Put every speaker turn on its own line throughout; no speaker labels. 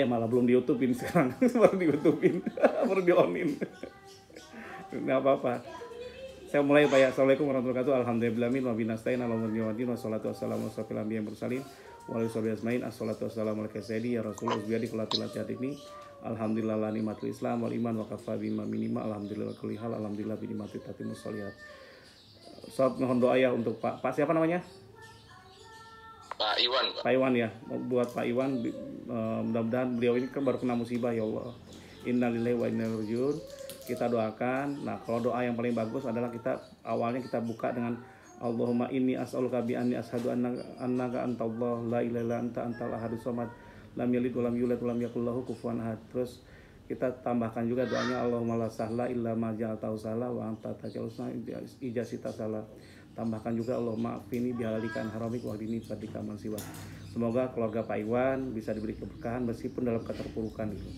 Malah belum di YouTubein sekarang. Baru di YouTubein. Baru di onin. Nggak apa-apa. Saya mulai Pak ya. Assalamualaikum warahmatullahi wabarakatuh. Alhamdulillah min wa binastain ala murniwadin wassalatu wassalamu ala asrofil anbiya'i mursalin wa ala alihi asmain assalatu wassalamu ala sayyidi ya rasulullah uzbiyadi kulatil ini. Alhamdulillah la nikmatul islam wal iman wa kafa bima minima alhamdulillah kulli hal alhamdulillah bi nikmati tatimmus sholihat. Soal mohon doa ya untuk Pak siapa namanya?
Pak Iwan, Pak.
Pak Iwan ya. Buat Pak Iwan mudah-mudahan beliau ini kan baru kena musibah ya Allah. Innalillahi wa inna ilaihi raji'un. Kita doakan. Nah, kalau doa yang paling bagus adalah awalnya kita buka dengan Allahumma inni as'aluka bi anni asyhadu annaka antallah la ilaha illa anta antal ahadus samad lam yalid wa lam yulad wa lam yakul lahu kufuwan ahad. Terus kita tambahkan juga doanya Allahumma la sahla illa ma ja'altahu sahla wa anta taj'alus ijazita sahla. Tambahkan juga Allahumma afini bihalalikan haramik wa hdini fadika man siwa. Semoga keluarga Pak Iwan bisa diberi keberkahan meskipun dalam keterpurukan gitu.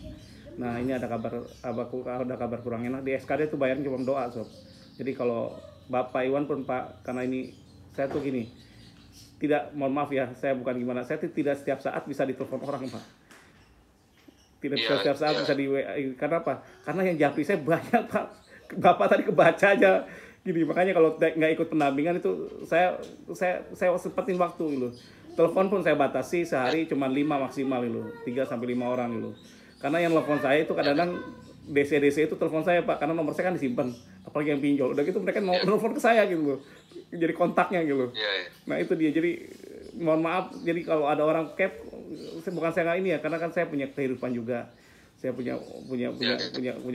Nah, ini ada kabar kurang enak. Di SKD itu bayarnya cuma doa, sob. Jadi kalau Bapak Iwan pun Pak, karena ini saya tuh gini, mohon maaf ya, saya bukan gimana, saya tidak setiap saat bisa ditelepon orang, Pak. Tidak bisa setiap saat bisa di WA. Karena apa? Karena yang japri saya banyak, Pak. Bapak tadi kebaca aja gini, makanya kalau nggak ikut pendampingan itu saya sempetin waktu gitu. Telepon pun saya batasi sehari cuma 5 maksimal gitu, 3 sampai 5 orang gitu. Karena yang telepon saya itu kadang-kadang DC itu telepon saya Pak, karena nomor saya kan disimpan, apalagi yang pinjol. Udah gitu mereka mau telepon ke saya gitu loh, jadi kontaknya gitu. Nah itu dia, jadi mohon maaf, jadi kalau ada orang cap, bukan saya nggak ini ya, karena kan saya punya kehidupan juga, saya punya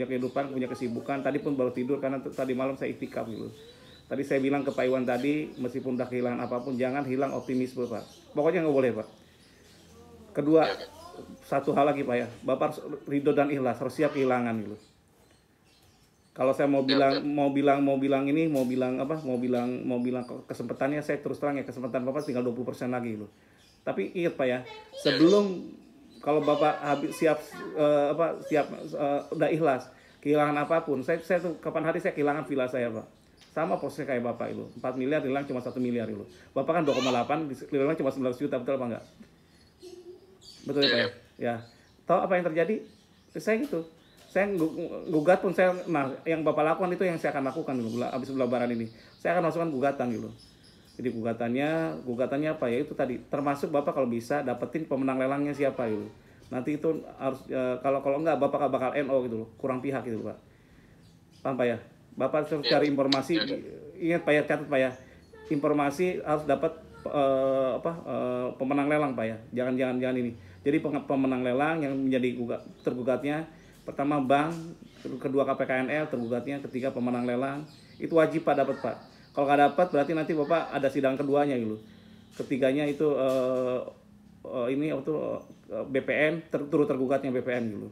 kehidupan, punya kesibukan. Tadi pun baru tidur karena tadi malam saya iktikaf gitu. Tadi saya bilang ke Pak Iwan tadi, meskipun udah kehilangan apapun, jangan hilang optimisme Pak. Pokoknya nggak boleh Pak. Kedua, satu hal lagi Pak ya, Bapak harus ridho dan ikhlas, harus siap kehilangan gitu. Kalau saya mau bilang kesempatannya, saya terus terang ya, kesempatan Bapak tinggal 20% lagi gitu. Tapi ingat Pak ya, sebelum kalau Bapak udah ikhlas, kehilangan apapun, saya tuh kapan hari saya kehilangan villa saya Pak. Sama posisinya kayak Bapak itu, 4 miliar hilang cuma 1 miliar itu. Bapak kan 2,8, hilang cuma 19 juta, betul apa enggak? Betul ya Pak ya? Ya. Tahu apa yang terjadi? Saya gitu. Saya gugat pun yang Bapak lakukan itu yang saya akan lakukan habis lebaran ini. Saya akan masukkan gugatan gitu. Jadi gugatannya apa ya, itu tadi, termasuk Bapak kalau bisa dapetin pemenang lelangnya siapa gitu. Nanti itu harus kalau enggak Bapak bakal NO gitu loh, kurang pihak gitu Pak. Paham Pak ya? Bapak harus cari informasi. Ingat Pak ya, catat Pak ya. Informasi harus dapat pemenang lelang Pak ya. Jangan ini. Jadi pemenang lelang yang menjadi tergugatnya, pertama bank, kedua KPKNL tergugatnya, ketiga pemenang lelang. Itu wajib Pak dapat Pak. Kalau nggak dapat berarti nanti Bapak ada sidang keduanya gitu. Ketiganya itu BPN, turut tergugatnya BPN gitu.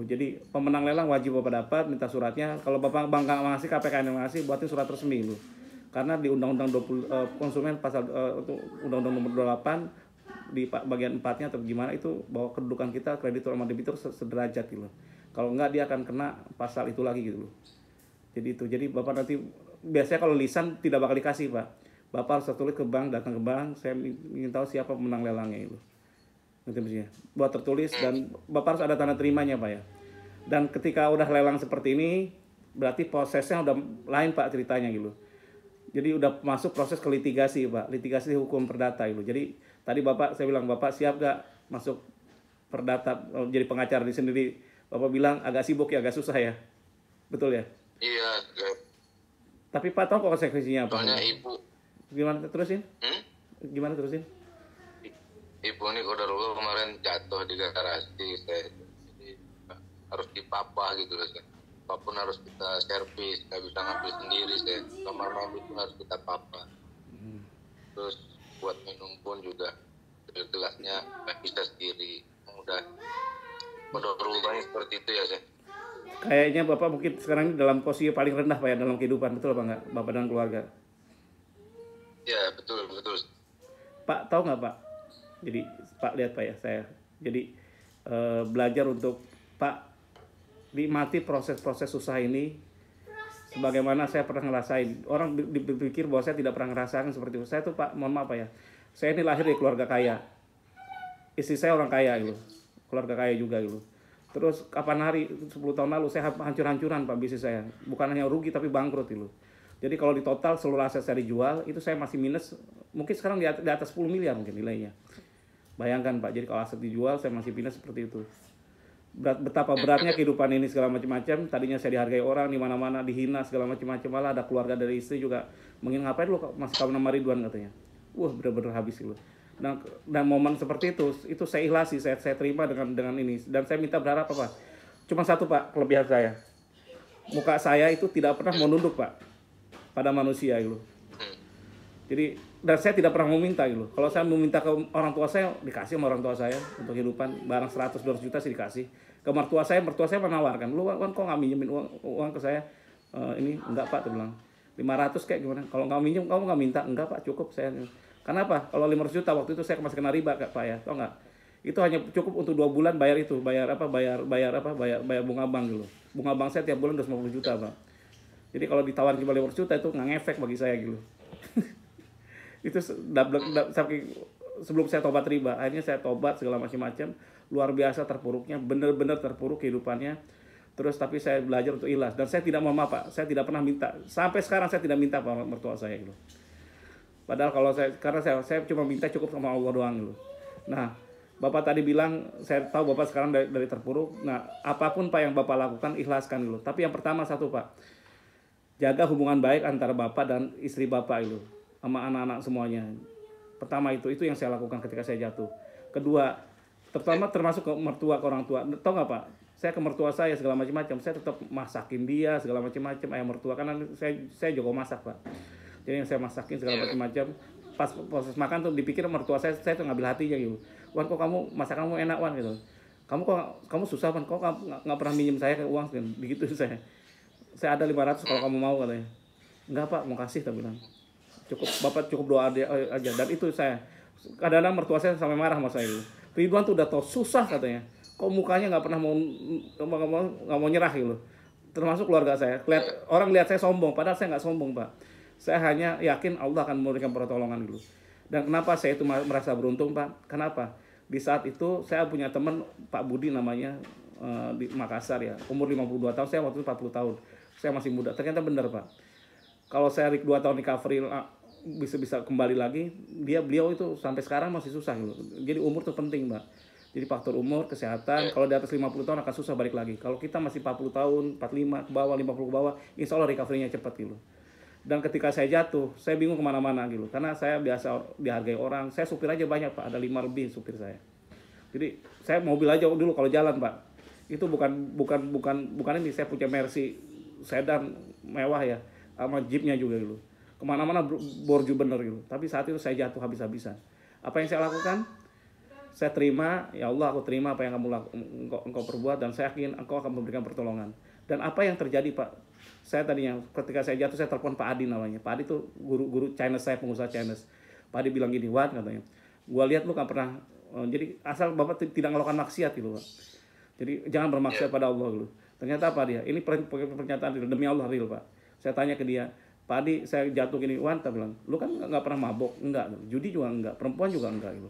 Jadi pemenang lelang wajib Bapak dapat, minta suratnya. Kalau Bapak bank nggak ngasih, KPKNL ngasih, buatin surat resmi gitu. Karena di Undang-Undang 20 konsumen pasal Undang-Undang nomor 28 di bagian 4-nya atau gimana itu, bahwa kedudukan kita kreditur sama debitur sederajat gitu. Kalau enggak dia akan kena pasal itu lagi gitu loh. Jadi Bapak nanti biasanya kalau lisan tidak bakal dikasih Pak. Bapak harus tertulis ke bank, datang ke bank, saya ingin tahu siapa pemenang lelangnya itu. Nanti mestinya buat tertulis, dan Bapak harus ada tanda terimanya Pak ya. Dan ketika udah lelang seperti ini, berarti prosesnya udah lain Pak ceritanya gitu. Jadi udah masuk proses ke litigasi Pak, litigasi hukum perdata gitu. Jadi tadi saya bilang Bapak siap gak masuk perdata jadi pengacara di sendiri. Bapak bilang agak sibuk ya, agak susah ya, betul ya?
Iya.
Tapi Pak tahu konsekuensinya apa?
Soalnya Ibu.
Gimana terusin? Gimana terusin?
Ibu ini kodarullah kemarin jatuh di garasi, jadi harus dipapah gitu loh. Apapun harus kita servis, nggak bisa ngambil sendiri saya. Kamar mandi pun harus kita papa. Terus buat minum pun juga gelasnya nggak bisa sendiri. Udah berubahnya seperti itu ya saya.
Kayaknya Bapak mungkin sekarang ini dalam posisi paling rendah Pak ya dalam kehidupan, betul apa enggak Bapak dan keluarga?
Ya betul.
Pak tahu nggak Pak? Jadi Pak lihat Pak ya, saya jadi belajar untuk Pak nikmati proses-proses susah ini sebagaimana saya pernah ngerasain. Orang berpikir bahwa saya tidak pernah ngerasain seperti itu. Saya tuh Pak, mohon maaf Pak ya, saya ini lahir dari keluarga kaya. Istri saya orang kaya gitu. keluarga kaya juga gitu. Terus kapan hari 10 tahun lalu saya hancur-hancuran Pak bisnis saya. Bukan hanya rugi tapi bangkrut gitu. Jadi kalau di total seluruh aset saya dijual, itu saya masih minus mungkin sekarang di atas 10 miliar mungkin nilainya. Bayangkan Pak, jadi kalau aset dijual saya masih minus seperti itu. Betapa beratnya kehidupan ini segala macam-macam. Tadinya saya dihargai orang di mana-mana, dihina segala macam-macam, malah ada keluarga dari istri juga mungkin ngapain lu masih kawin sama Ridwan katanya. Wah bener-bener habis gitu. Dan momen seperti itu saya ikhlasi, saya terima dengan ini. Dan saya minta berharap apa? Cuma satu Pak kelebihan saya. Muka saya itu tidak pernah menunduk Pak pada manusia gitu. Jadi dan saya tidak pernah meminta gitu. Kalau saya meminta ke orang tua saya, dikasih sama orang tua saya untuk kehidupan, barang 100-200 juta sih dikasih. Ke mertua saya menawarkan, lu kan kok nggak minjemin uang ke saya? Ini enggak Pak, dia bilang 500 kayak gimana? Kalau nggak minjem, kamu nggak minta? Enggak Pak, cukup saya. Kenapa? Kalau 500 juta waktu itu saya masih kena riba Pak ya, tau nggak? Itu hanya cukup untuk 2 bulan bayar itu, bayar bunga bank dulu. Bunga bank saya tiap bulan 250 juta Pak. Jadi kalau ditawarin cuma 500 juta itu nggak ngefek bagi saya gitu. Itu sebelum saya tobat riba, akhirnya saya tobat segala macam-macam, luar biasa terpuruknya, benar-benar terpuruk kehidupannya. Terus tapi saya belajar untuk ikhlas dan saya tidak mau Pak, saya tidak pernah minta, sampai sekarang saya tidak minta Pak mertua saya gitu. Padahal kalau karena saya cuma minta cukup sama Allah doang gitu. Nah, Bapak tadi bilang, saya tahu Bapak sekarang dari terpuruk. Nah, apapun Pak yang Bapak lakukan ikhlaskan gitu. Tapi yang pertama satu Pak, jaga hubungan baik antara Bapak dan istri Bapak itu, sama anak-anak semuanya. Pertama itu yang saya lakukan ketika saya jatuh. Kedua, termasuk ke mertua, ke orang tua. Tahu nggak Pak? Saya ke mertua saya segala macam-macam. Saya tetap masakin dia segala macam-macam. Ayam mertua karena saya jago masak Pak. Jadi saya masakin segala macam-macam. Pas proses makan tuh dipikir mertua saya tuh ngambil hatinya gitu. Wan kok masakan kamu enak Wan gitu. Kamu susah Wan, kok nggak pernah minjem saya ke uang kan? Begitu saya. Saya ada 500 kalau kamu mau katanya. Enggak Pak, mau kasih tak bilang. Bapak cukup doa aja. Dan itu saya kadang-kadang mertua saya sampai marah sama saya gitu. Ridwan tuh udah tau susah katanya, kok mukanya nggak pernah mau nyerah gitu. Termasuk keluarga saya, orang lihat saya sombong, padahal saya nggak sombong Pak. Saya hanya yakin Allah akan memberikan pertolongan dulu. Dan kenapa saya itu merasa beruntung Pak? Kenapa? Di saat itu saya punya teman Pak Budi namanya, di Makassar ya, umur 52 tahun, saya waktu itu 40 tahun. Saya masih muda, ternyata benar Pak. Kalau saya 2 tahun recovery bisa kembali lagi, beliau itu sampai sekarang masih susah gitu. Jadi umur itu penting Mbak. Jadi faktor umur, kesehatan, kalau di atas 50 tahun akan susah balik lagi. Kalau kita masih 40 tahun, 45 ke bawah, 50 ke bawah, insya Allah recovery-nya cepat gitu. Dan ketika saya jatuh, saya bingung kemana-mana gitu. Karena saya biasa dihargai orang, saya supir aja banyak Pak, ada 5 lebih supir saya. Jadi saya mobil aja dulu kalau jalan Pak. Itu bukan ini, saya punya Mercy sedan mewah ya, sama jeepnya juga gitu. Kemana-mana borju bener gitu. Tapi saat itu saya jatuh habis-habisan. Apa yang saya lakukan? Saya terima, ya Allah aku terima apa yang engkau perbuat, dan saya yakin engkau akan memberikan pertolongan. Dan apa yang terjadi Pak? Saya tadinya ketika saya jatuh saya telepon Pak Adi namanya. Pak Adi itu guru Chinese saya, pengusaha Chinese. Pak Adi bilang gini, Wan katanya, gua lihat lu gak pernah, jadi asal Bapak tidak melakukan maksiat gitu Pak. Jadi jangan bermaksiat pada Allah gitu. Ternyata apa dia? Ini pernyataan demi Allah real Pak. Saya tanya ke dia, Pak Adi, saya jatuh gini, Wan, tak bilang, lu kan nggak pernah mabok, enggak, judi juga enggak, perempuan juga enggak, gitu.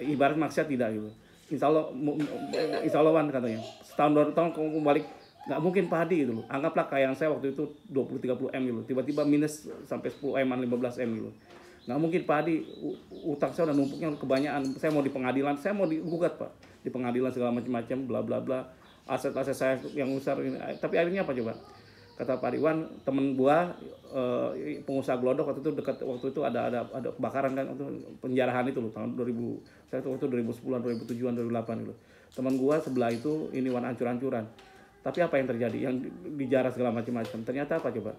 Ibarat maksiat tidak, gitu. Insya Allah Wan katanya, setahun 2 tahun kamu balik, nggak mungkin Pak Adi gitu loh. Anggaplah kekayaan saya waktu itu 20-30 M gitu, tiba-tiba minus sampai 10 M, 15 M gitu. Nggak mungkin Pak Adi, utang saya udah numpuknya kebanyakan, saya mau di pengadilan, saya mau digugat Pak, di pengadilan segala macam-macam, bla bla bla, aset-aset saya yang besar ini, tapi akhirnya apa coba? Kata Pak Ridwan, temen gua pengusaha glodok waktu itu ada kebakaran kan, waktu penjarahan itu loh tahun 2000, saya waktu itu 2010-an, 2007-an, 2008 gitu. Teman gua sebelah itu ini wan hancur-hancuran. Tapi apa yang terjadi? Yang dijarah segala macam-macam. Ternyata apa coba?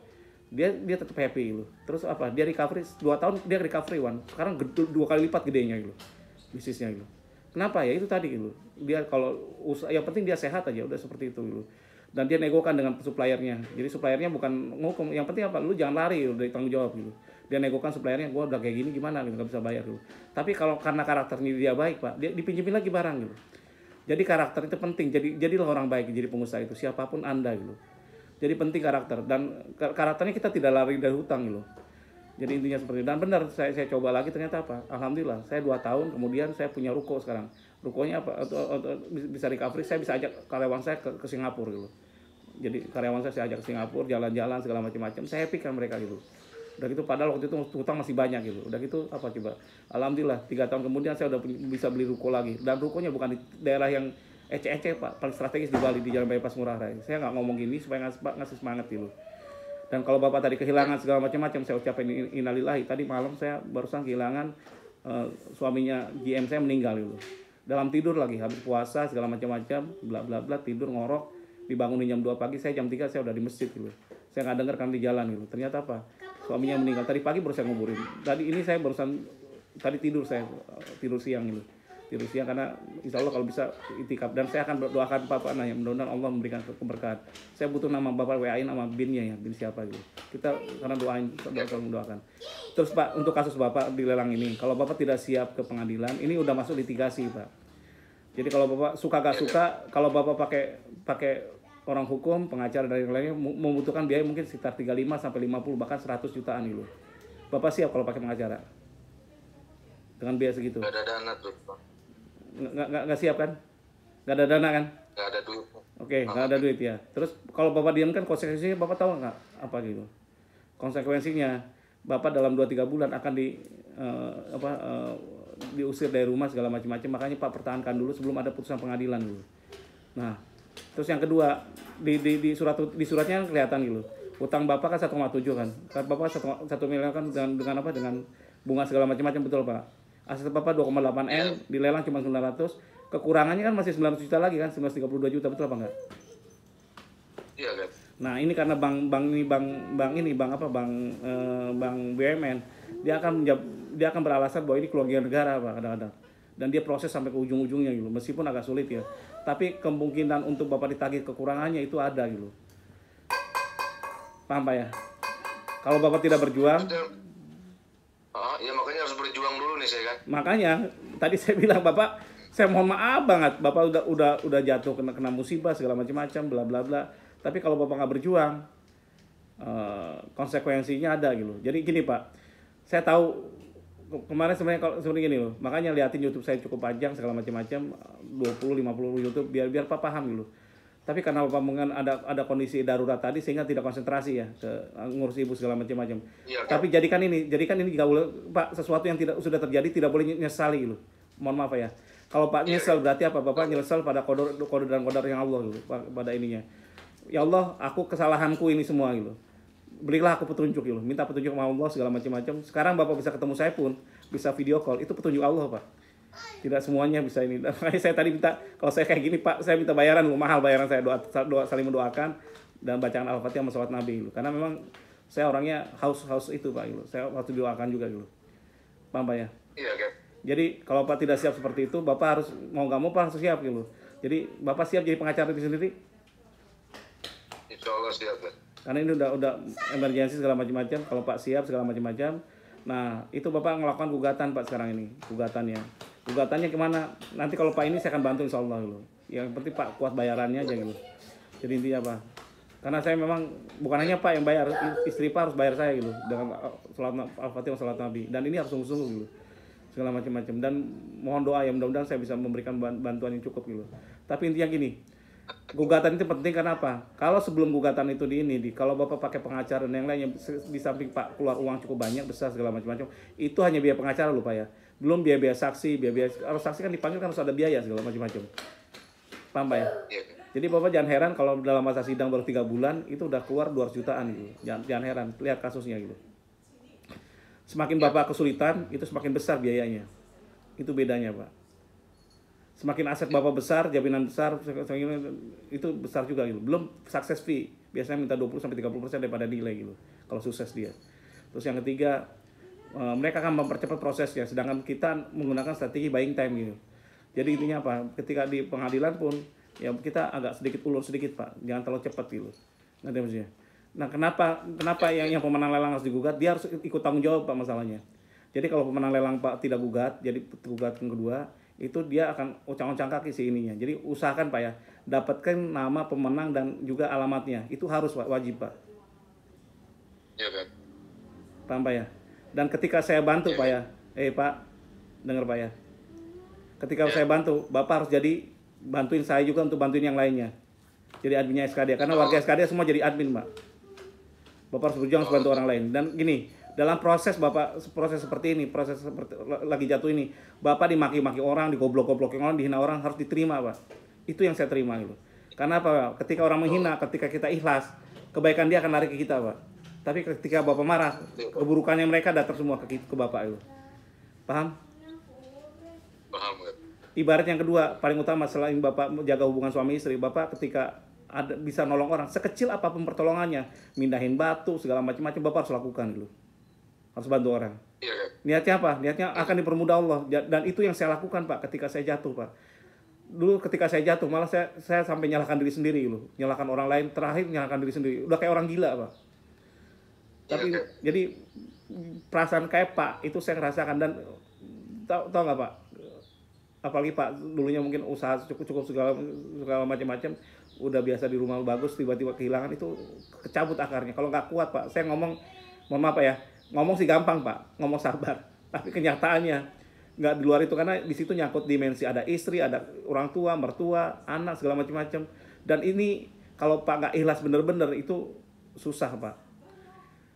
Dia tetap happy gitu. Terus apa? Dia recovery 2 tahun, dia recovery Wan. Sekarang 2 kali lipat gedenya gitu. Bisnisnya gitu. Kenapa ya? Itu tadi gitu. Dia kalau yang penting dia sehat aja, udah seperti itu gitu. Dan dia negokan dengan suppliernya. Jadi suppliernya bukan ngukum, yang penting apa? Lu jangan lari dari tanggung jawab gitu. Dia negokan suppliernya, gua udah kayak gini gimana gitu, nggak bisa bayar gitu. Tapi kalau karena karakternya dia baik Pak, dia dipinjemin lagi barang gitu. Jadi karakter itu penting. Jadilah orang baik jadi pengusaha itu, siapapun Anda gitu. Jadi penting karakter, dan karakternya kita tidak lari dari hutang gitu. Jadi intinya seperti itu. Dan benar saya coba lagi ternyata apa? Alhamdulillah saya 2 tahun kemudian saya punya ruko sekarang. Rukonya apa? Atau bisa recovery, saya bisa ajak karyawan saya ke Singapura gitu. Jadi karyawan saya ajak ke Singapura, jalan-jalan segala macam-macam. Saya happy kan mereka gitu. Udah gitu padahal waktu itu hutang masih banyak gitu. Udah gitu apa coba? Alhamdulillah 3 tahun kemudian saya udah bisa beli ruko lagi. Dan rukonya bukan di daerah yang ece-ece Pak, paling strategis di Bali di Jalan Bypass Ngurah Rai. Saya nggak ngomong gini supaya ngasih semangat gitu. Dan kalau Bapak tadi kehilangan segala macam-macam, saya ucapin innalillahi. Tadi malam saya barusan kehilangan suaminya GM saya meninggal gitu. Dalam tidur lagi, habis puasa segala macam-macam, bla bla bla, tidur ngorok, dibangunin jam 2 pagi, saya jam 3 saya udah di masjid gitu. Saya nggak dengar kan di jalan gitu. Ternyata apa? Suaminya meninggal. Tadi pagi baru saya nguburin. Tadi ini saya barusan tadi tidur siang gitu. Tidur siang karena insya Allah kalau bisa itikaf, dan saya akan berdoakan Bapak nanya mudah-mudahan Allah memberikan keberkahan. Saya butuh nama Bapak, WA-in nama binnya ya, bin siapa gitu. Kita karena doakan. Terus Pak, untuk kasus Bapak di lelang ini, kalau Bapak tidak siap ke pengadilan, ini udah masuk litigasi Pak. Jadi kalau Bapak suka gak suka, kalau Bapak pakai orang hukum, pengacara dan lain-lainnya membutuhkan biaya mungkin sekitar 35 sampai 50 bahkan 100 jutaan gitu. Bapak siap kalau pakai pengacara? Dengan biaya segitu?
Gak ada dana terus Pak.
Nggak siap kan? Nggak ada dana kan?
Nggak ada duit.
Oke, nggak ada duit ya. Terus kalau Bapak diam kan konsekuensinya Bapak tahu nggak apa gitu? Konsekuensinya Bapak dalam 2-3 bulan akan diusir dari rumah segala macam-macam. Makanya Pak pertahankan dulu sebelum ada putusan pengadilan dulu. Nah, terus yang kedua di suratnya kelihatan gitu. Utang Bapak kan 1,7 kan. Bapak 1 miliar kan dengan apa? Dengan bunga segala macam-macam, betul Pak? Aset Bapak 2,8 M, dilelang cuma 900. Kekurangannya kan masih 900 juta lagi kan, 932 juta, betul apa enggak?
Iya kan.
Nah, ini karena bank BUMN, dia akan beralasan bahwa ini keluarga negara Pak kadang-kadang. Dan dia proses sampai ke ujung-ujungnya gitu, meskipun agak sulit ya. Tapi kemungkinan untuk Bapak ditagih kekurangannya itu ada gitu. Paham Pak ya? Kalau Bapak tidak berjuang,
ya makanya harus berjuang dulu nih saya kan.
Makanya tadi saya bilang Bapak, saya mohon maaf banget, Bapak udah jatuh kena musibah segala macam-macam bla bla bla. Tapi kalau Bapak nggak berjuang, konsekuensinya ada gitu. Jadi gini Pak, saya tahu kemarin sebenarnya kalau seperti gini loh. Makanya liatin YouTube saya cukup panjang segala macam-macam, 20-50 YouTube biar Pak paham gitu. Tapi karena Bapak ada kondisi darurat tadi sehingga tidak konsentrasi ya ke ngurus ibu segala macam-macam.
Iya,
Tapi jadikan ini jika Pak sesuatu yang sudah terjadi tidak boleh nyesali gitu. Mohon maaf ya. Kalau Pak nyesal berarti apa? Bapak nyesal pada kode dan qadar yang Allah gitu, pada ininya. Ya Allah, aku kesalahanku ini semua gitu. Berilah aku petunjuk gitu. Minta petunjuk sama Allah segala macam-macam. Sekarang Bapak bisa ketemu saya pun, bisa video call, itu petunjuk Allah, Pak. Tidak semuanya bisa ini. Makanya saya tadi minta, kalau saya kayak gini Pak, saya minta bayaran lu, mahal bayaran saya, doa saling mendoakan dan bacaan Al-Fatihah sama salawat Nabi gitu. Karena memang saya orangnya haus itu Pak gitu. Saya harus doakan juga gitu. Paham Pak ya?
Iya kan.
Jadi kalau Pak tidak siap seperti itu, Bapak harus mau nggak mau Pak harus siap gitu. Jadi Bapak siap jadi pengacara diri sendiri?
Insya Allah siap kan.
Karena ini udah emergensi segala macam-macam. Kalau Pak siap segala macam-macam, nah itu Bapak melakukan gugatan Pak sekarang ini, gugatannya kemana? Nanti kalau Pak ini saya akan bantu insya Allah gitu. Yang penting Pak kuat bayarannya aja gitu. Jadi intinya apa? Karena saya memang bukan hanya Pak yang bayar, istri Pak harus bayar saya gitu dengan salat Al-Fatihah salat Nabi. Dan ini harus sungguh-sungguh gitu. Segala macam-macam, dan mohon doa ya mudah-mudahan saya bisa memberikan bantuan yang cukup gitu. Tapi intinya gini, gugatan itu penting karena apa? Kalau sebelum gugatan itu kalau Bapak pakai pengacara dan yang lainnya, di samping Pak keluar uang cukup banyak besar segala macam-macam, itu hanya biaya pengacara lupa ya. Belum biaya saksi, kalau saksi kan dipanggil kan harus ada biaya segala macam-macam. Paham Pak ya? Jadi Bapak jangan heran kalau dalam masa sidang baru 3 bulan itu udah keluar 200 jutaan gitu. Jangan heran, lihat kasusnya gitu. Semakin Bapak kesulitan, itu semakin besar biayanya. Itu bedanya Pak. Semakin aset Bapak besar, jaminan besar, itu besar juga gitu. Belum success fee, biasanya minta 20-30% daripada nilai gitu. Kalau sukses dia. Terus yang ketiga, mereka akan mempercepat prosesnya, sedangkan kita menggunakan strategi buying time gitu. Jadi intinya apa? Ketika di pengadilan pun, ya kita agak sedikit ulur sedikit Pak, jangan terlalu cepat gitu. Nanti maksudnya. Nah kenapa yang pemenang lelang harus digugat? Dia harus ikut tanggung jawab Pak masalahnya. Jadi kalau pemenang lelang Pak tidak gugat, jadi gugatan kedua, itu dia akan uncang-uncang kaki si ininya. Jadi usahakan Pak ya, dapatkan nama pemenang dan juga alamatnya. Itu harus Pak, wajib Pak.
Iya kan.
Paham Pak ya? Dan ketika saya bantu
Iya,
Pak
Kak.
ya, Pak, dengar Pak ya. Ketika saya bantu, Bapak harus jadi bantuin saya juga untuk bantuin yang lainnya. Jadi adminnya SKD, karena warga
Oh,
SKD semua jadi admin, Pak. Bapak harus berjuang
oh
bantu orang
gitu.
lain. Dan gini, dalam proses Bapak proses seperti ini, proses seperti lagi jatuh ini, Bapak dimaki-maki orang, digoblok-goblokin orang, dihina orang harus diterima, Pak. Itu yang saya terima gitu. Karena apa? Pak? Ketika orang
Oh,
menghina, ketika kita ikhlas, kebaikan dia akan lari ke kita, Pak. Tapi ketika Bapak marah,
iya, Pak.
keburukannya mereka datang semua ke Bapak itu. Paham?
Paham, Kak.
Ibarat yang kedua, paling utama selain Bapak menjaga hubungan suami istri, Bapak ketika ada bisa nolong orang, sekecil apapun pertolongannya, mindahin batu, segala macam-macam, Bapak harus lakukan dulu. Harus bantu orang.
Iya, Kak.
Niatnya apa? Niatnya akan dipermudah Allah. Dan itu yang saya lakukan, Pak, ketika saya jatuh, Pak. Dulu ketika saya jatuh, malah saya sampai nyalahkan diri sendiri loh. Nyalahkan orang lain, terakhir nyalahkan diri sendiri. Udah kayak orang gila, Pak.
Iya,
Tapi
Kak.
jadi perasaan kayak Pak itu saya rasakan. Dan tahu nggak Pak, apalagi Pak dulunya mungkin usaha cukup segala macam-macam, udah biasa di rumah bagus, tiba-tiba kehilangan, itu kecabut akarnya. Kalau nggak kuat Pak, saya ngomong, mohon maaf Pak ya, ngomong sih gampang Pak, ngomong sabar, tapi kenyataannya nggak di luar itu, karena di situ nyangkut dimensi, ada istri, ada orang tua, mertua, anak, segala macam-macam. Dan ini kalau Pak nggak ikhlas bener-bener itu susah Pak,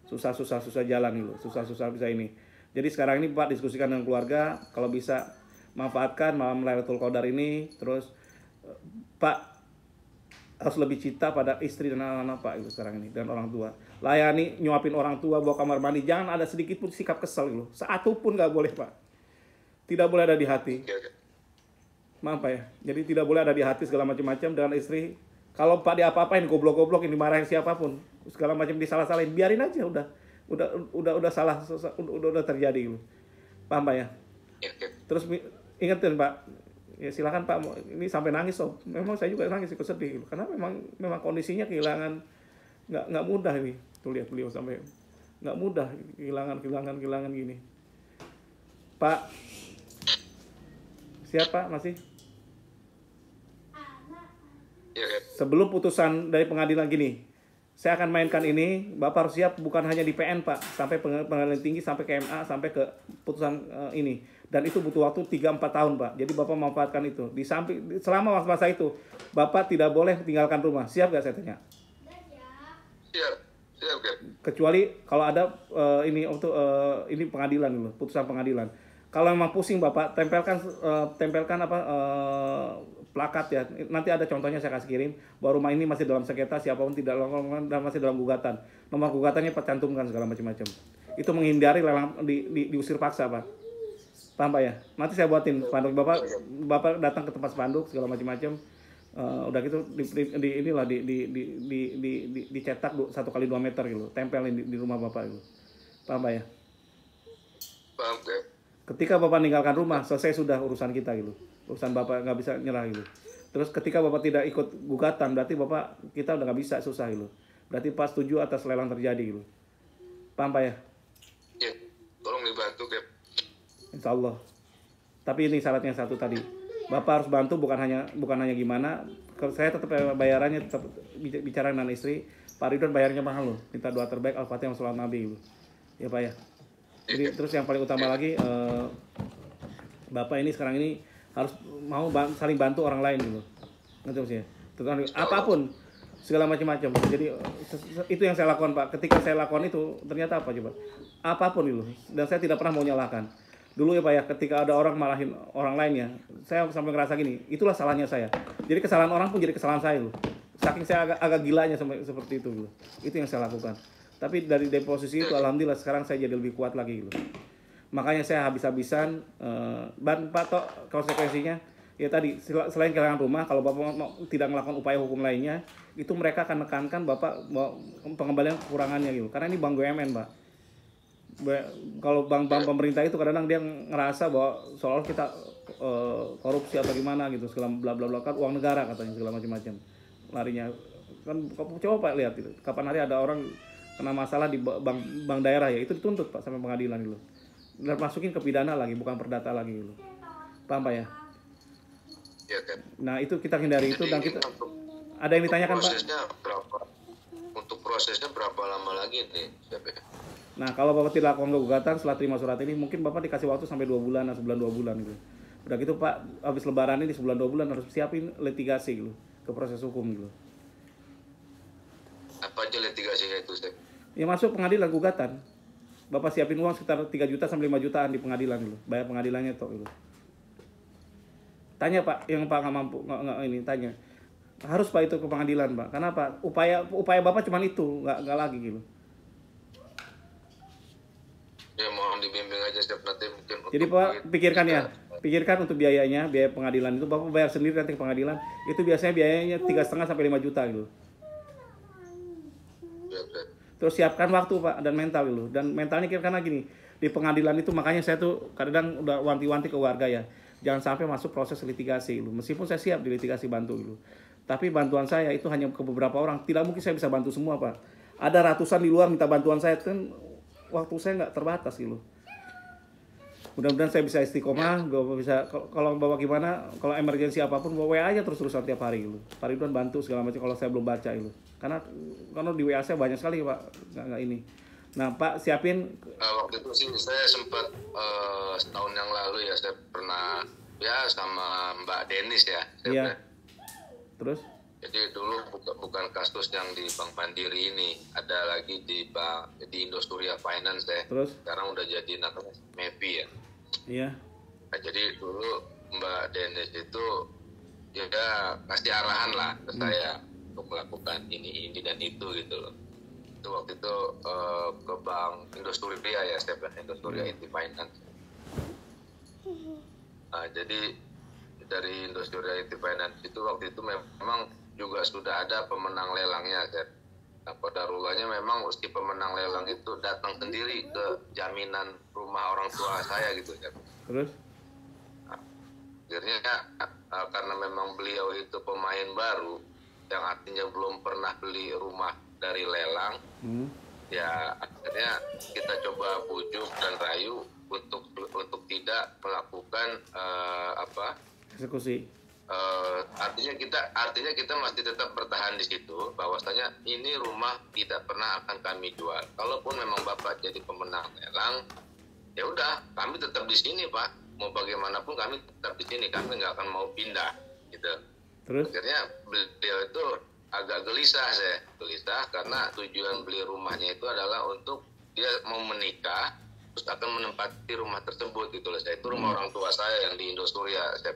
susah jalan gitu, susah bisa ini. Jadi sekarang ini Pak diskusikan dengan keluarga, kalau bisa manfaatkan malam Lailatul Qadar ini. Terus Pak harus lebih cinta pada istri dan anak-anak Pak itu sekarang ini, dan orang tua. Layani, nyuapin orang tua, bawa kamar mandi, jangan ada sedikit pun sikap kesel gitu. Satu pun nggak boleh Pak, tidak boleh ada di hati.
Iya, Kak.
Maaf Pak ya, jadi tidak boleh ada di hati segala macam-macam dengan istri. Kalau Pak diapa-apain, goblok-goblok, ini dimarahin siapapun, segala macam disalah-salahin, biarin aja udah salah, udah terjadi gitu. Paham Pak ya?
Iya, Kak.
Terus ingetin Pak, ya silakan Pak, ini sampai nangis Sob. Memang saya juga nangis, ikut sedih gitu. Karena memang kondisinya kehilangan, nggak mudah ini. Tuh lihat beliau sampai nggak mudah kehilangan gini. Pak, siapa masih?
Iya, Kak.
Sebelum putusan dari pengadilan gini, saya akan mainkan ini, Bapak harus siap bukan hanya di PN Pak, sampai pengadilan tinggi, sampai ke MA, sampai ke putusan ini. Dan itu butuh waktu 3-4 tahun Pak. Jadi Bapak memanfaatkan itu. Di samping selama masa itu, Bapak tidak boleh tinggalkan rumah. Siap gak saya tanya?
Siap. Siap, Kak.
Kecuali kalau ada ini untuk ini pengadilan dulu, putusan pengadilan. Kalau memang pusing Bapak, tempelkan apa plakat ya. Nanti ada contohnya saya kasih kirim, bahwa rumah ini masih dalam sengketa, siapapun tidak lakukan dan masih dalam gugatan. Nomor gugatannya Pak cantumkan segala macam-macam. Itu menghindari lelang diusir paksa Pak. Paham Pak ya? Nanti saya buatin spanduk, Bapak datang ke tempat spanduk segala macam-macam. Udah gitu dicetak 1x2 meter gitu, tempelin di rumah Bapak gitu. Paham Pak ya?
Paham, Kak.
Ketika Bapak meninggalkan rumah, selesai sudah urusan kita gitu. Urusan Bapak nggak bisa nyerah gitu. Terus ketika Bapak tidak ikut gugatan, berarti Bapak kita udah nggak bisa, susah gitu. Berarti Pak setuju atas lelang terjadi gitu. Paham Pak ya?
Iya. Tolong dibantu, Kak.
Insya Allah. Tapi ini syaratnya satu tadi. Bapak harus bantu, bukan hanya gimana. Kalau saya tetap bayarannya, tetap bicara dengan istri. Pak Ridwan bayarnya mahal loh. Minta doa terbaik, Al-Fatihah, Salam Nabi gitu. Ya Pak ya. Jadi terus yang paling utama lagi, Bapak ini sekarang ini harus mau saling bantu orang lain gitu. Ngerti maksudnya? Terutama apapun, segala macam-macam. Jadi itu yang saya lakukan Pak. Ketika saya lakukan itu, ternyata apa coba? Apapun itu. Dan saya tidak pernah mau nyalahkan. Dulu ya Pak ya, ketika ada orang malahin orang lainnya, saya sampai ngerasa gini, itulah salahnya saya. Jadi kesalahan orang pun jadi kesalahan saya loh. Saking saya agak gilanya seperti itu loh. Itu yang saya lakukan. Tapi dari posisi itu alhamdulillah sekarang saya jadi lebih kuat lagi loh. Makanya saya habis-habisan Pak Tok, konsekuensinya ya tadi, selain kehilangan rumah, kalau Bapak tidak melakukan upaya hukum lainnya, itu mereka akan menekankan Bapak pengembalian kekurangannya gitu. Karena ini Bank BUMN Pak. Kalau bank-bank pemerintah itu kadang-kadang dia ngerasa bahwa seolah kita korupsi atau gimana gitu, segala bla bla bla, kan uang negara katanya, segala macam-macam larinya. Kan coba Pak lihat itu, kapan hari ada orang kena masalah di bank daerah ya, itu dituntut Pak sampai pengadilan dulu, dan masukin ke pidana lagi, bukan perdata lagi dulu. Paham Pak ya?
Iya, Kak.
Nah itu kita hindari itu. Dan kita ada yang ditanyakan Pak?
Untuk prosesnya berapa lama lagi nih, siapa ya?
Nah, kalau Bapak tidak lakukan gugatan setelah terima surat ini, mungkin Bapak dikasih waktu sampai 2 bulan, atau sebulan 2 bulan gitu. Udah gitu Pak, habis lebaran ini sebulan 2 bulan harus siapin litigasi gitu, ke proses hukum gitu.
Apa aja litigasinya itu, Sep?
Ya masuk pengadilan gugatan. Bapak siapin uang sekitar 3 juta sampai 5 jutaan di pengadilan dulu. Bayar pengadilannya toh gitu. Tanya Pak, yang Pak nggak mampu, nggak ini tanya. Harus Pak itu ke pengadilan Pak. Karena apa? Upaya Bapak cuma itu, nggak lagi gitu.
Ya mohon dibimbing aja, Sep, nanti mungkin.
Jadi Pak pikirkan ya, pikirkan untuk biayanya, biaya pengadilan itu Bapak bayar sendiri nanti ke pengadilan. Itu biasanya biayanya 3,5 sampai 5 juta gitu.
Ya, Sep.
Terus siapkan waktu Pak dan mental gitu. Dan mentalnya karena gini, di pengadilan itu makanya saya tuh kadang udah wanti-wanti ke warga ya. Jangan sampai masuk proses litigasi gitu. Meskipun saya siap di litigasi bantu gitu. Tapi bantuan saya itu hanya ke beberapa orang. Tidak mungkin saya bisa bantu semua Pak. Ada ratusan di luar minta bantuan saya, kan waktu saya nggak terbatas gitu. Mudah-mudahan saya bisa istiqomah, Bapak bisa kalau Bapak gimana, kalau emergensi apapun Bapak WA aja terus-terusan tiap hari gitu. Pak Ridwan bantu segala macam kalau saya belum baca gitu. Karena di WA saya banyak sekali Pak, nggak ini. Nah Pak siapin.
Waktu itu sih saya sempat setahun yang lalu ya, saya pernah ya sama Mbak Denis ya.
Iya. Terus?
Jadi dulu bukan kasus yang di Bank Mandiri ini, ada lagi di Indosuria Finance ya.
Terus?
Sekarang udah jadi namanya MEPI ya.
Iya.
Nah, jadi dulu Mbak Denis itu ya kasih arahan lah ke saya untuk melakukan ini dan itu gitu loh. Itu waktu itu ke Bank Indosuria ya, Step Indosuria IT Finance. Nah, jadi dari Indosuria IT Finance itu waktu itu memang juga sudah ada pemenang lelangnya, Step. Nah, kodarulahnya memang si pemenang lelang itu datang sendiri ke jaminan rumah orang tua saya gitu, Step.
Terus?
Nah, akhirnya karena memang beliau itu pemain baru yang artinya belum pernah beli rumah dari lelang, ya akhirnya kita coba bujuk dan rayu untuk tidak melakukan
eksekusi.
Artinya kita masih tetap bertahan di situ, bahwasanya ini rumah tidak pernah akan kami jual. Kalaupun memang Bapak jadi pemenang lelang, ya udah kami tetap di sini Pak. Mau bagaimanapun kami tetap di sini, kami nggak akan mau pindah gitu.
Terus?
Akhirnya beliau itu agak gelisah karena tujuan beli rumahnya itu adalah untuk dia mau menikah terus akan menempati rumah tersebut gitu loh. Saya itu rumah orang tua saya yang di Indosuria, saya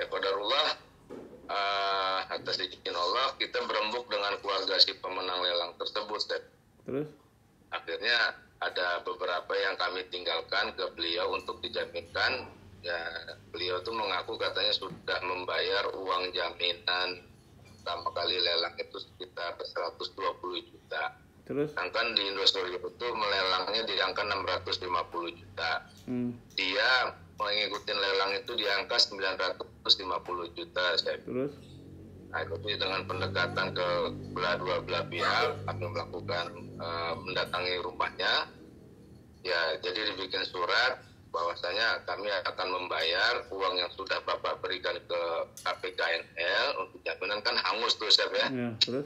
qadarullah, atas izin Allah kita berembuk dengan keluarga si pemenang lelang tersebut, Step.
Terus?
Akhirnya ada beberapa yang kami tinggalkan ke beliau untuk dijaminkan. Ya, beliau tuh mengaku katanya sudah membayar uang jaminan pertama kali lelang itu sekitar 120 juta.
Terus?
Sedangkan di Indosuria itu melelangnya di angka 650 juta. Dia mengikuti lelang itu di angka 950 juta. Terus? Nah, itu dengan pendekatan ke dua belah pihak, kami melakukan mendatangi rumahnya. Ya, jadi dibikin surat bahwasanya kami akan membayar uang yang sudah Bapak berikan ke KPKNL untuk jaminan, kan hangus tuh, Chef ya.
Ya, terus?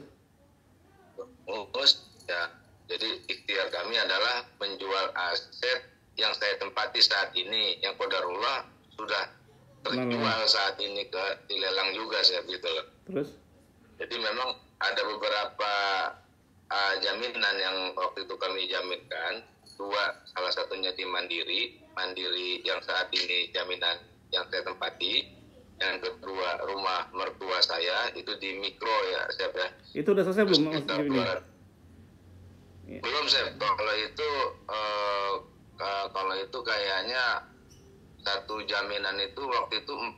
Hangus, ya. Jadi ikhtiar kami adalah menjual aset yang saya tempati saat ini, yang qadarullah sudah terjual saat ini ke dilelang juga, Chef, gitu loh.
Terus?
Jadi memang ada beberapa jaminan yang waktu itu kami jaminkan. Salah satunya di Mandiri yang saat ini jaminan yang saya tempati. Yang kedua rumah mertua saya itu di Mikro ya, Chef ya.
Itu udah selesai belum?
Belum, Chef. Kalau itu kayaknya satu jaminan itu waktu itu 4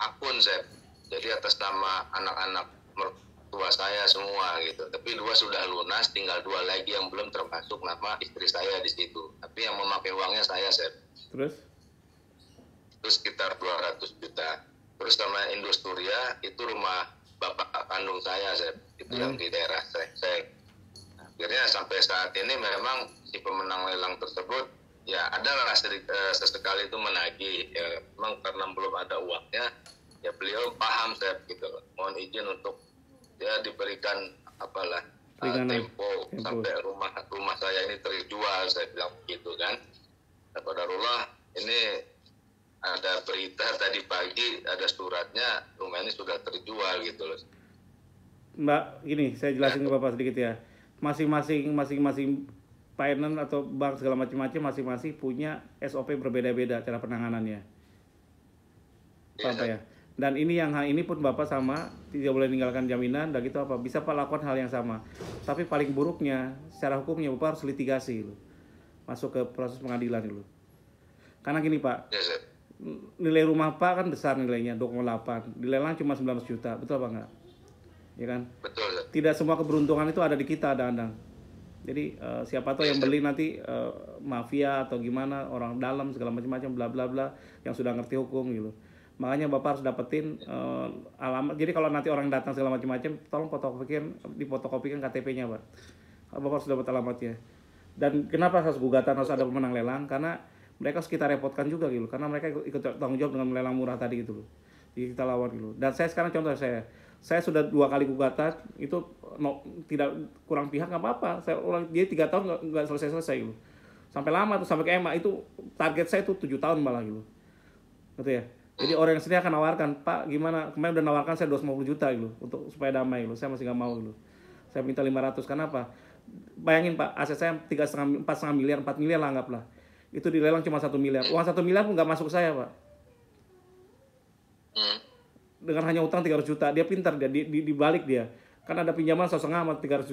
akun, Chef. Jadi atas nama anak-anak mertua saya semua gitu. Tapi 2 sudah lunas, tinggal 2 lagi yang belum termasuk nama istri saya di situ. Tapi yang memakai uangnya saya, Chef.
Terus?
Itu sekitar 200 juta. Terus sama Indosuria itu rumah bapak kandung saya, Chef. Itu yang di daerah Srengseng. Akhirnya sampai saat ini memang si pemenang lelang tersebut ya adalah sesekali itu menagih. Ya, memang karena belum ada uangnya, ya beliau paham, Chef, gitu loh. Mohon izin untuk ya diberikan Tempo sampai rumah saya ini terjual, saya bilang begitu kan. Nah, qadarullah ini ada berita tadi pagi, ada suratnya rumah ini sudah terjual gitu loh.
Mbak, gini saya jelasin ke Bapak sedikit ya. Masing-masing finance atau bank segala macam-macam masing-masing punya SOP berbeda-beda cara penanganannya. Apa ya? Dan ini pun Bapak sama tidak boleh meninggalkan jaminan dan gitu apa bisa Pak lakukan hal yang sama. Tapi paling buruknya secara hukumnya Bapak harus litigasi loh. Masuk ke proses pengadilan dulu. Karena gini Pak, nilai rumah Pak kan besar nilainya 2,8, dilelang cuma 19 juta, betul apa enggak? Ya kan?
Betul.
Tidak semua keberuntungan itu ada di kita kadang-kadang. Jadi siapa tahu yang beli nanti mafia atau gimana, orang dalam segala macam-macam bla bla bla yang sudah ngerti hukum gitu. Makanya Bapak harus dapetin alamat. Jadi kalau nanti orang datang segala macam-macam, tolong difotokopikan KTP-nya, Pak. Bapak harus dapat alamatnya. Dan kenapa harus gugatan, harus ada pemenang lelang? Karena mereka harus kita repotkan juga gitu. Karena mereka ikut tanggung jawab dengan melelang murah tadi gitu loh. Jadi kita lawan gitu. Dan saya sekarang contoh saya sudah 2 kali gugatan itu tidak kurang pihak nggak apa-apa. Dia 3 tahun nggak selesai gitu. Sampai lama tuh sampai ke EMA itu target saya tuh 7 tahun malah gitu. Gitu ya. Jadi orang yang sendiri akan nawarkan, Pak gimana, kemarin udah nawarkan saya 250 juta gitu untuk supaya damai gitu. Saya masih nggak mau gitu. Saya minta 500, kenapa? Bayangin Pak, aset saya 4,5 miliar, 4 miliar lah anggaplah. Itu dilelang cuma 1 miliar. Uang 1 miliar pun nggak masuk saya Pak. Dengan hanya utang 300 juta, dia pintar dia dibalik dia. Kan ada pinjaman 1,5 sama 300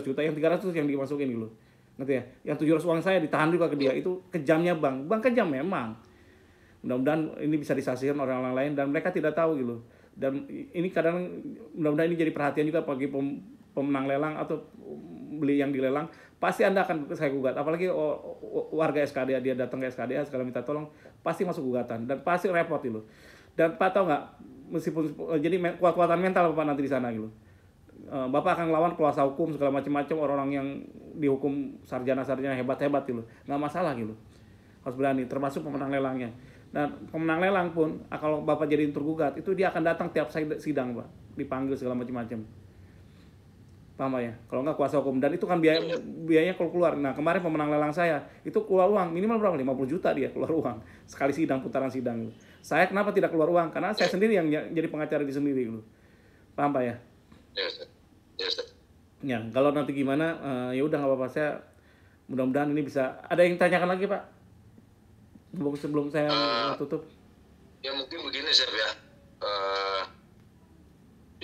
juta, yang 300 yang dimasukin gitu. Ngerti ya? Yang 700 uang saya ditahan juga ke dia. Itu kejamnya bank. Bank kejam memang. Mudah-mudahan ini bisa disaksikan orang-orang lain dan mereka tidak tahu gitu. Dan ini kadang mudah-mudahan ini jadi perhatian juga bagi pemenang lelang atau beli yang dilelang. Pasti Anda akan saya gugat. Apalagi warga SKDA, dia datang ke SKDA sekali minta tolong, pasti masuk gugatan dan pasti repot gitu. Dan Pak tahu nggak, meskipun jadi kekuatan mental Bapak nanti di sana gitu. Bapak akan melawan kuasa hukum segala macam-macam orang-orang yang dihukum sarjana-sarjana hebat-hebat gitu. Nggak masalah gitu. Harus berani, termasuk pemenang lelangnya. Dan pemenang lelang pun kalau Bapak jadi tergugat itu dia akan datang tiap sidang Pak, dipanggil segala macam-macam. Paham ya? Kalau nggak kuasa hukum, dan itu kan biayanya kalau keluar. Nah kemarin pemenang lelang saya itu keluar uang minimal berapa? 50 juta dia keluar uang sekali sidang, putaran sidang. Saya kenapa tidak keluar uang? Karena saya sendiri yang jadi pengacara di sendiri gitu. Paham Pak ya?
Yes.
Ya kalau nanti gimana ya udah nggak apa-apa, saya mudah-mudahan ini bisa. Ada yang tanyakan lagi Pak? Sebelum saya tutup.
Ya mungkin begini Chef ya.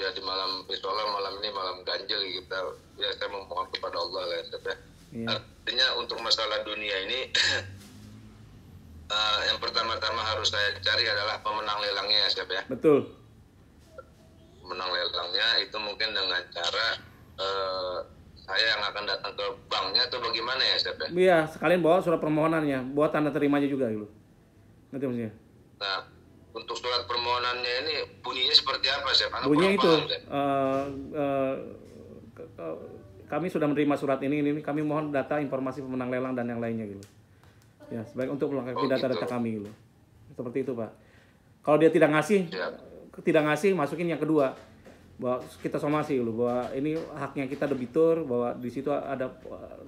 Ya di malam ini malam ganjil kita, ya saya memohon kepada Allah ya Chef ya. Iya. Artinya untuk masalah dunia ini yang pertama-tama harus saya cari adalah pemenang lelangnya ya Chef ya.
Betul.
Pemenang lelangnya itu mungkin dengan cara saya yang akan datang ke banknya atau bagaimana ya Chef ya?
Iya, sekalian bawa surat permohonannya, buat tanda terimanya juga gitu. Nanti maksudnya.
Nah, untuk surat permohonannya ini bunyinya seperti apa Chef?
Bunyinya itu, kami sudah menerima surat ini, kami mohon data informasi pemenang lelang dan yang lainnya gitu. Ya, sebaik untuk melengkapi data-data kami gitu. Seperti itu Pak. Kalau dia tidak ngasih, masukin yang kedua. Bahwa kita somasi dulu bahwa ini haknya kita debitur, bahwa di situ ada,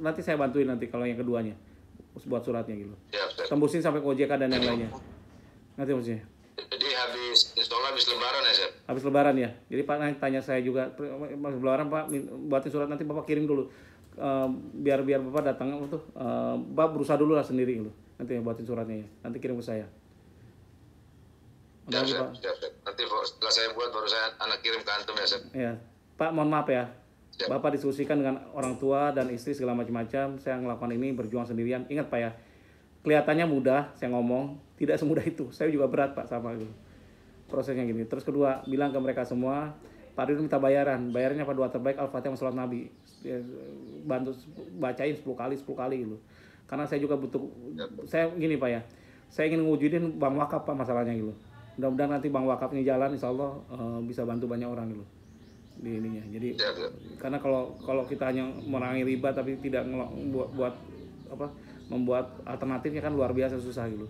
nanti saya bantuin nanti kalau yang keduanya buat suratnya gitu. Tembusin sampai ke OJK dan yang lainnya. Nanti maksudnya.
Jadi habis lebaran ya Chef?
Habis lebaran ya. Jadi Pak tanya saya juga, habis lebaran Pak buatin surat, nanti Bapak kirim dulu. Biar Bapak datang untuk Bapak berusaha dulu lah sendiri gitu. Nanti buatin suratnya ya. Nanti kirim ke saya.
Siap. Nanti setelah saya buat baru saya anak kirim ke antum ya Chef.
Ya. Pak mohon maaf ya. Siap. Bapak diskusikan dengan orang tua dan istri segala macam-macam. Saya melakukan ini berjuang sendirian. Ingat Pak ya, kelihatannya mudah saya ngomong, tidak semudah itu. Saya juga berat Pak sama gitu. Prosesnya gini. Terus kedua, bilang ke mereka semua, Pak Ridwan minta bayarannya apa doa terbaik Al-Fatihah sama Salat Nabi. Bantu bacain 10 kali gitu. Karena saya juga butuh, saya gini Pak ya, saya ingin ngewujudin bank wakaf Pak masalahnya gitu. Mudah-mudahan nanti bank wakafnya jalan, insya Allah bisa bantu banyak orang gitu di ininya. Jadi karena kalau kita hanya merangi riba tapi tidak membuat alternatifnya kan luar biasa susah gitu.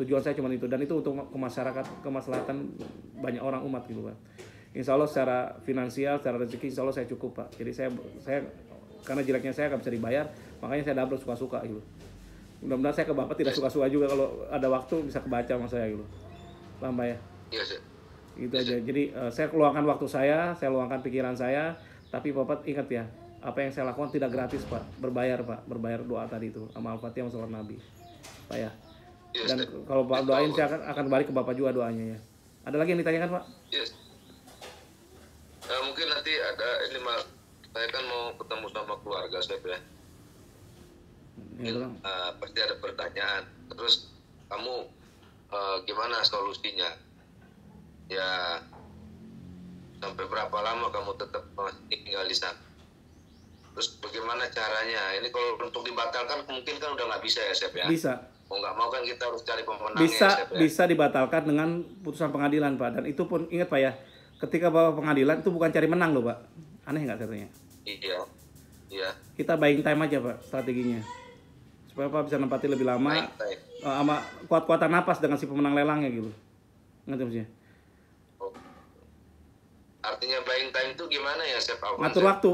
Tujuan saya cuma itu, dan itu untuk ke masyarakat, kemaslahatan banyak orang umat gitu Pak. Insya Allah secara finansial, secara rezeki Insya Allah saya cukup Pak. Jadi saya karena jeleknya saya nggak bisa dibayar, makanya saya double suka-suka gitu. Mudah-mudahan saya ke Bapak tidak suka-suka juga, kalau ada waktu bisa kebaca sama saya gitu. Paham Pak ya?
Iya sih.
Itu aja. Jadi saya luangkan waktu saya luangkan pikiran saya, tapi Bapak ingat ya, apa yang saya lakukan tidak gratis Pak, berbayar Pak, berbayar doa tadi itu sama Al-Fatihah sama salat Nabi Pak ya.
Yes,
Dan kalau Pak doain saya akan balik ke Bapak juga doanya ya. Ada lagi yang ditanyakan Pak?
yes. Mungkin nanti ada ini Mas, saya kan mau ketemu sama keluarga saya ya.
Ya,
Pasti ada pertanyaan. Terus kamu gimana solusinya? Ya sampai berapa lama kamu tetap tinggal di sana? Terus bagaimana caranya? Ini kalau untuk dibatalkan mungkin kan udah nggak bisa ya Chef ya?
Bisa.
Mau nggak mau kan kita harus cari pemenangnya
Bisa,
ya, Chef, ya?
bisa dibatalkan dengan putusan pengadilan Pak. Dan itu pun ingat Pak ya, ketika bawa pengadilan itu bukan cari menang loh Pak. Aneh nggak katanya?
Iya. Iya.
Kita buying time aja Pak strateginya, supaya Pak bisa nempati lebih lama, sama kuat-kuatan napas dengan si pemenang lelangnya gitu. Ngerti maksudnya?
Oh. Artinya buying time itu gimana ya Chef?
Ngatur waktu.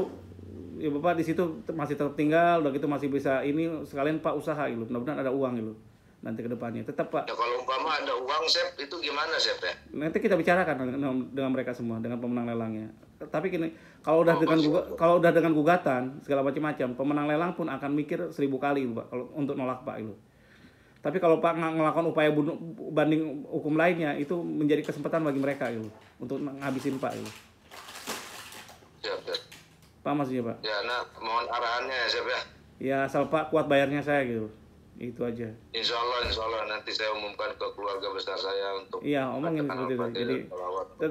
Ya Bapak di situ masih tetap tinggal, udah gitu masih bisa ini sekalian Pak usaha gitu. Mudah-mudahan ada uang gitu nanti ke depannya. Tetap Pak.
Ya kalau umpama ada uang Chef, itu gimana Chef ya?
Nanti kita bicarakan dengan mereka semua, dengan pemenang lelangnya. Tapi gini, kalau udah dengan gugatan segala macam-macam, pemenang lelang pun akan mikir 1000 kali Pak kalau untuk nolak Pak itu. Tapi kalau Pak ngelakukan upaya banding hukum lainnya, itu menjadi kesempatan bagi mereka gitu untuk ngabisin Pak gitu.
Siap, siap.
Pak maksudnya Pak?
Ya, nah mohon arahannya ya Chef ya.
Ya asal Pak kuat bayarnya saya gitu. Itu aja.
Insya Allah nanti saya umumkan ke keluarga besar saya untuk.
Iya, omongin seperti itu. Jadi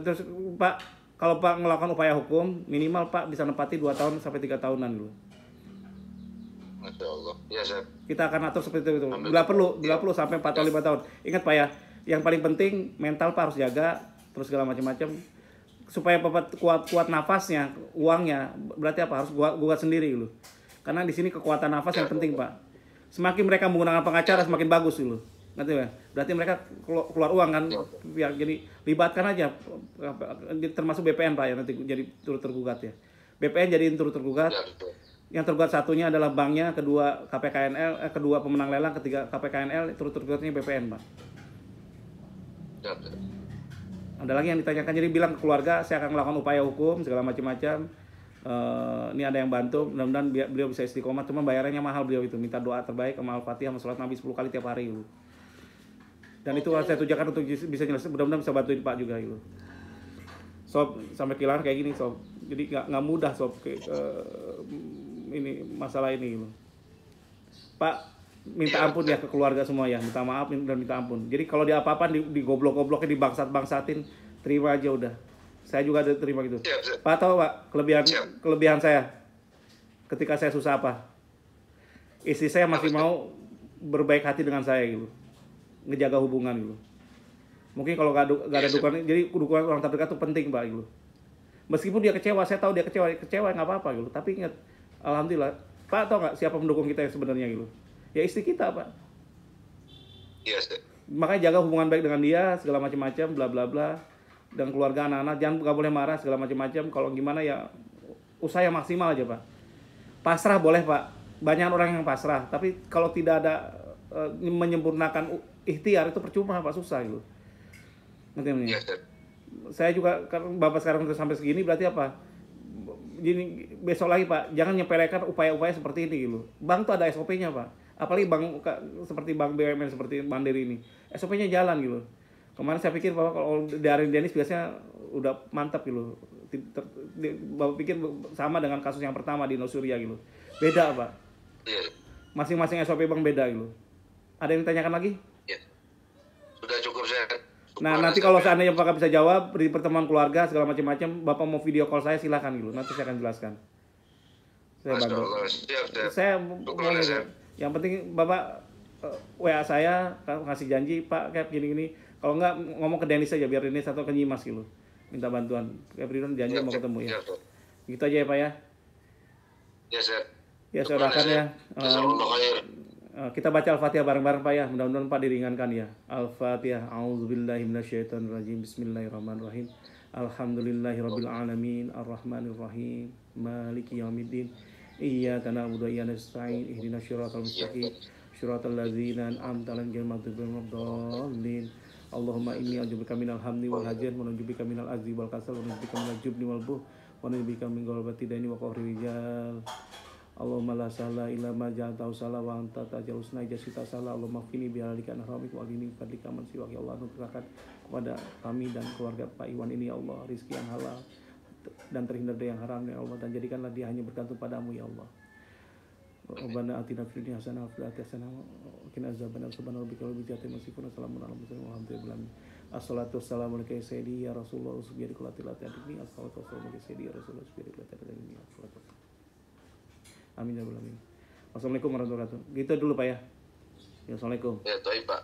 terus Pak, kalau Pak melakukan upaya hukum, minimal Pak bisa nempati 2 tahun sampai 3 tahunan dulu.
Masya Allah. Iya Chef.
Kita akan atur seperti itu. Bila perlu sampai 4 atau 5 tahun. Ingat Pak ya, yang paling penting mental Pak harus jaga, terus segala macam-macam. Supaya Bapak kuat nafasnya, uangnya, berarti apa? Harus gugat sendiri dulu. Karena di sini kekuatan nafas yang penting Pak. Semakin mereka menggunakan pengacara semakin bagus dulu. Ngerti ya? Berarti mereka keluar uang kan. Ya, jadi libatkan aja, termasuk BPN Pak ya, nanti jadi turut tergugat ya. BPN jadi turut tergugat. Yang tergugat satunya adalah banknya, kedua KPKNL, kedua pemenang lelang, ketiga KPKNL, turut tergugatnya BPN Pak. Ada lagi yang ditanyakan, jadi bilang ke keluarga saya akan melakukan upaya hukum segala macam-macam. Ini ada yang bantu, mudah-mudahan beliau bisa istiqomah. Cuma bayarannya mahal beliau itu, minta doa terbaik sama Al-Fatihah sama salat Nabi 10 kali tiap hari gitu. Dan itu saya tujukan untuk bisa jelas, mudah-mudahan bisa bantuin Pak juga gitu. Sob sampai kehilangan kayak gini Sob, jadi nggak mudah Sob ini masalah ini gitu. Pak minta ampun ya ke keluarga semua ya, minta maaf dan minta ampun. Jadi kalau dia apa-apa digoblok-gobloknya, dibangsat-bangsatin, terima aja udah. Saya juga ada terima gitu. Pak tahu Pak kelebihan saya ketika saya susah apa? Istri saya masih mau berbaik hati dengan saya gitu, ngejaga hubungan gitu. Mungkin kalau nggak ada dukungan, jadi dukungan orang terdekat itu penting Pak gitu. Meskipun dia kecewa, saya tahu dia kecewa nggak apa-apa gitu. Tapi ingat, alhamdulillah Pak tahu nggak siapa pendukung kita yang sebenarnya gitu? Ya istri kita Pak.
Yes.
Makanya jaga hubungan baik dengan dia, segala macam-macam, bla bla bla. Dan keluarga anak-anak, jangan nggak boleh marah segala macam-macam. Kalau gimana ya usaha yang maksimal aja Pak. Pasrah boleh Pak. Banyak orang yang pasrah, tapi kalau tidak ada menyempurnakan ikhtiar itu percuma Pak, susah gitu. Nanti
Yes.
saya juga kan Bapak sekarang sudah sampai segini berarti apa? Gini besok lagi Pak, jangan nyepelekan upaya-upaya seperti ini gitu. Bank tuh ada SOP-nya Pak. Apalagi bank seperti bank BUMN seperti Mandiri ini, SOP-nya jalan gitu. Kemarin saya pikir bahwa kalau dari Dennis biasanya udah mantap gitu. Bapak pikir sama dengan kasus yang pertama di Nosuria gitu. Beda Pak. Masing-masing SOP bank beda gitu. Ada yang ditanyakan lagi?
Ya. Sudah cukup saya.
Nah nanti kalau seandainya Bapak bisa jawab di pertemuan keluarga segala macam-macam, Bapak mau video call saya silahkan gitu. Nanti saya akan jelaskan. Saya bantu. Saya yang penting Bapak WA saya ngasih janji Pak kayak gini-gini. Kalau enggak ngomong ke Dennis aja biar Dennis atau ke Nyimas gitu. Minta bantuan. Kayak Bridon janji mau ketemu ya. Gitu aja ya Pak ya.
Ya Chef.
Ya saya doakan ya. Kita baca Al-Fatihah bareng-bareng Pak ya. Mudah-mudahan Pak diringankan ya. Al-Fatihah. A'udzubillahi minasyaitonirrajim. Bismillahirrahmanirrahim. Alhamdulillahirabbil alamin arrahmanir rahim maliki yaumiddin iyyaka na'budu wa iyyaka nasta'in ihdinas siratal mustaqim siratal ladzina an'amta 'alaihim ghairil maghdubi 'alaihim waladdallin Allahumma inni a'udzubika minal hamdi wal hazan wa na'udzubika minal azzi wal kasal wa na'udzubika minal jubni wal buh wa na'udzubika min ghalabati daini wa qahri rijal Allahumma la sahla illa ma ja'altahu sahla wa anta taj'alus najasita sahla Allahumma fini bi halalika an haramik wa alini fadlika man siwak ya Allah anugerahkan kepada kami dan keluarga Pak Iwan ini ya Allah rizki yang halal dan terhindar dari yang haram ya Allah dan jadikanlah dia hanya bergantung padamu ya Allah. Rabbana atina fid dunya hasanah wa fil akhirati hasanah wa qina azabannar subhana rabbika rabbil izzati amma yasifun wa salamun alal mursalin walhamdulillahi rabbil alamin. Assalatu wassalamu ala sayyidi ya Rasulullah usbiyadi kullatil atadini assalatu wassalamu ala sayyidi ya Rasulullah usbiyadi kullatil atadini assalatu amin ya rabbal alamin. Wassalamualaikum warahmatullahi wabarakatuh. Gitu dulu Pak ya. Ya, assalamualaikum.
Ya, baik Pak.